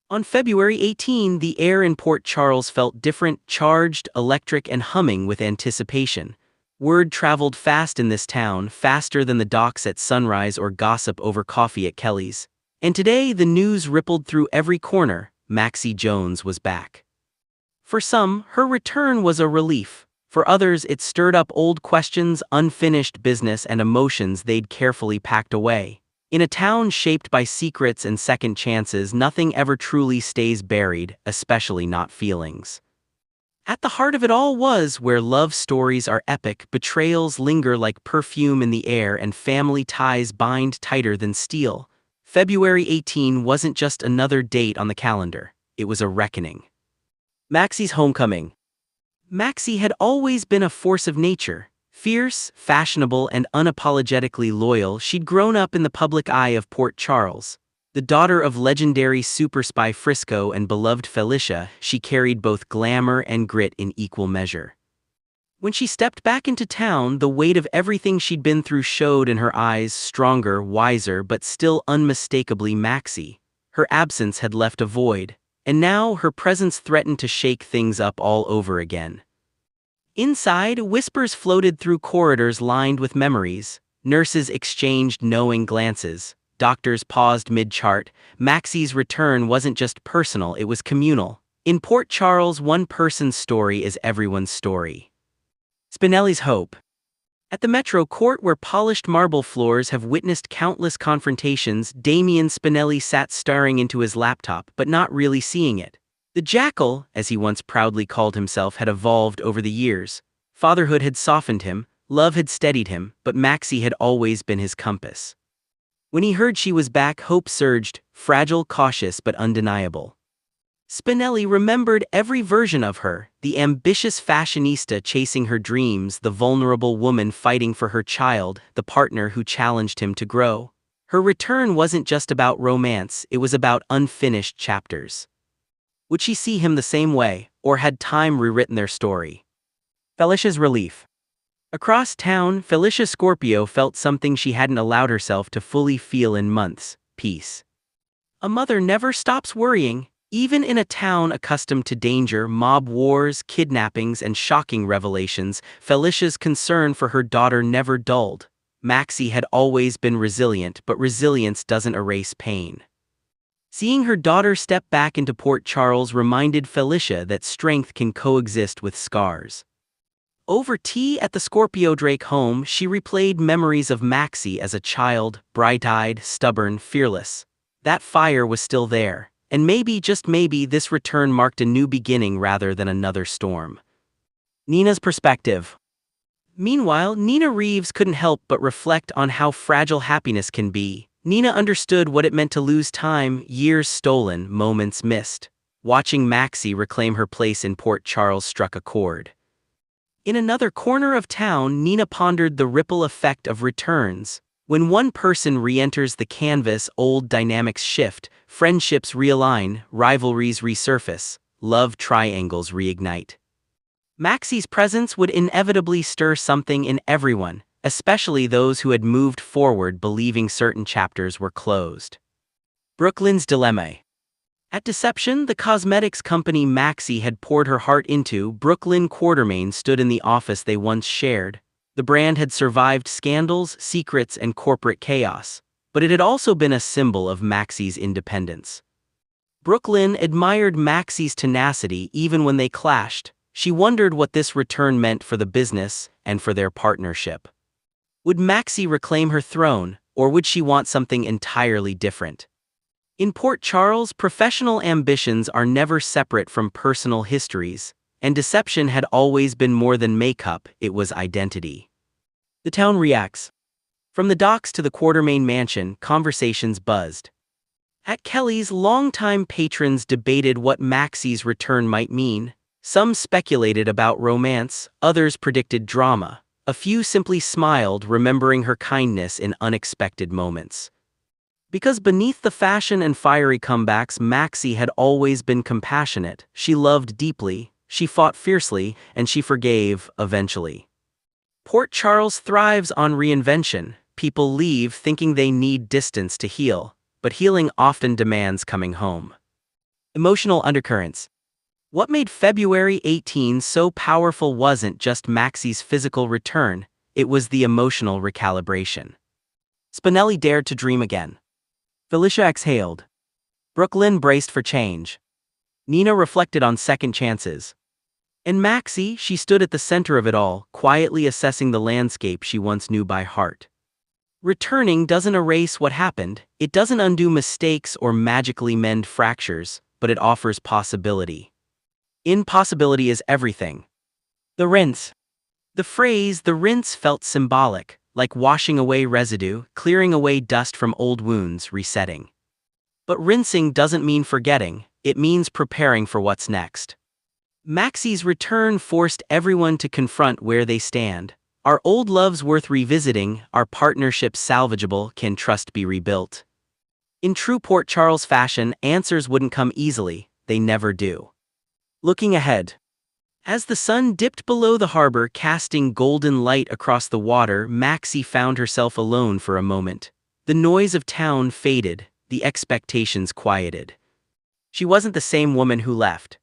On February 18, the air in Port Charles felt different, charged, electric, and humming with anticipation. Word traveled fast in this town, faster than the docks at sunrise or gossip over coffee at Kelly's. And today, the news rippled through every corner: Maxie Jones was back. For some, her return was a relief. For others, it stirred up old questions, unfinished business, and emotions they'd carefully packed away. In a town shaped by secrets and second chances, nothing ever truly stays buried, especially not feelings. At the heart of it all was where love stories are epic, betrayals linger like perfume in the air, and family ties bind tighter than steel. February 18 wasn't just another date on the calendar, it was a reckoning. Maxie's homecoming. Maxie had always been a force of nature. Fierce, fashionable, and unapologetically loyal, she'd grown up in the public eye of Port Charles. The daughter of legendary super spy Frisco and beloved Felicia, she carried both glamour and grit in equal measure. When she stepped back into town, the weight of everything she'd been through showed in her eyes, stronger, wiser, but still unmistakably Maxie. Her absence had left a void, and now her presence threatened to shake things up all over again. Inside, whispers floated through corridors lined with memories. Nurses exchanged knowing glances. Doctors paused mid-chart. Maxie's return wasn't just personal, it was communal. In Port Charles, one person's story is everyone's story. Spinelli's hope. At the Metro Court, where polished marble floors have witnessed countless confrontations, Damien Spinelli sat staring into his laptop, but not really seeing it. The jackal, as he once proudly called himself, had evolved over the years. Fatherhood had softened him, love had steadied him, but Maxie had always been his compass. When he heard she was back, hope surged, fragile, cautious, but undeniable. Spinelli remembered every version of her: the ambitious fashionista chasing her dreams, the vulnerable woman fighting for her child, the partner who challenged him to grow. Her return wasn't just about romance, it was about unfinished chapters. Would she see him the same way, or had time rewritten their story? Felicia's relief. Across town, Felicia Scorpio felt something she hadn't allowed herself to fully feel in months: peace. A mother never stops worrying, even in a town accustomed to danger, mob wars, kidnappings, and shocking revelations. Felicia's concern for her daughter never dulled. Maxie had always been resilient, but resilience doesn't erase pain. Seeing her daughter step back into Port Charles reminded Felicia that strength can coexist with scars. Over tea at the Scorpio Drake home, she replayed memories of Maxie as a child, bright-eyed, stubborn, fearless. That fire was still there, and maybe, just maybe, this return marked a new beginning rather than another storm. Nina's perspective. Meanwhile, Nina Reeves couldn't help but reflect on how fragile happiness can be. Nina understood what it meant to lose time, years stolen, moments missed. Watching Maxie reclaim her place in Port Charles struck a chord. In another corner of town, Nina pondered the ripple effect of returns. When one person re-enters the canvas, old dynamics shift, friendships realign, rivalries resurface, love triangles reignite. Maxie's presence would inevitably stir something in everyone, especially those who had moved forward believing certain chapters were closed. Brooklyn's dilemma. At Deception, the cosmetics company Maxie had poured her heart into, Brooklyn Quartermain stood in the office they once shared. The brand had survived scandals, secrets, and corporate chaos, but it had also been a symbol of Maxie's independence. Brooklyn admired Maxie's tenacity even when they clashed. She wondered what this return meant for the business and for their partnership. Would Maxie reclaim her throne, or would she want something entirely different? In Port Charles, professional ambitions are never separate from personal histories, and Deception had always been more than makeup, it was identity. The town reacts. From the docks to the Quartermain mansion, conversations buzzed. At Kelly's, longtime patrons debated what Maxie's return might mean. Some speculated about romance, others predicted drama. A few simply smiled, remembering her kindness in unexpected moments. Because beneath the fashion and fiery comebacks, Maxie had always been compassionate. She loved deeply, she fought fiercely, and she forgave, eventually. Port Charles thrives on reinvention. People leave thinking they need distance to heal, but healing often demands coming home. Emotional undercurrents. What made February 18 so powerful wasn't just Maxie's physical return, it was the emotional recalibration. Spinelli dared to dream again. Felicia exhaled. Brooklyn braced for change. Nina reflected on second chances. And Maxie, she stood at the center of it all, quietly assessing the landscape she once knew by heart. Returning doesn't erase what happened, it doesn't undo mistakes or magically mend fractures, but it offers possibility. Impossibility is everything. The rinse. The phrase, the rinse, felt symbolic, like washing away residue, clearing away dust from old wounds, resetting. But rinsing doesn't mean forgetting, it means preparing for what's next. Maxie's return forced everyone to confront where they stand. Are old loves worth revisiting? Are partnerships salvageable? Can trust be rebuilt? In true Port Charles fashion, answers wouldn't come easily, they never do. Looking ahead. As the sun dipped below the harbor, casting golden light across the water, Maxie found herself alone for a moment. The noise of town faded, the expectations quieted. She wasn't the same woman who left.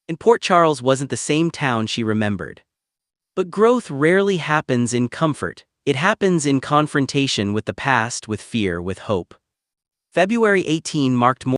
And Port Charles wasn't the same town she remembered. But growth rarely happens in comfort, it happens in confrontation with the past, with fear, with hope. February 18 marked more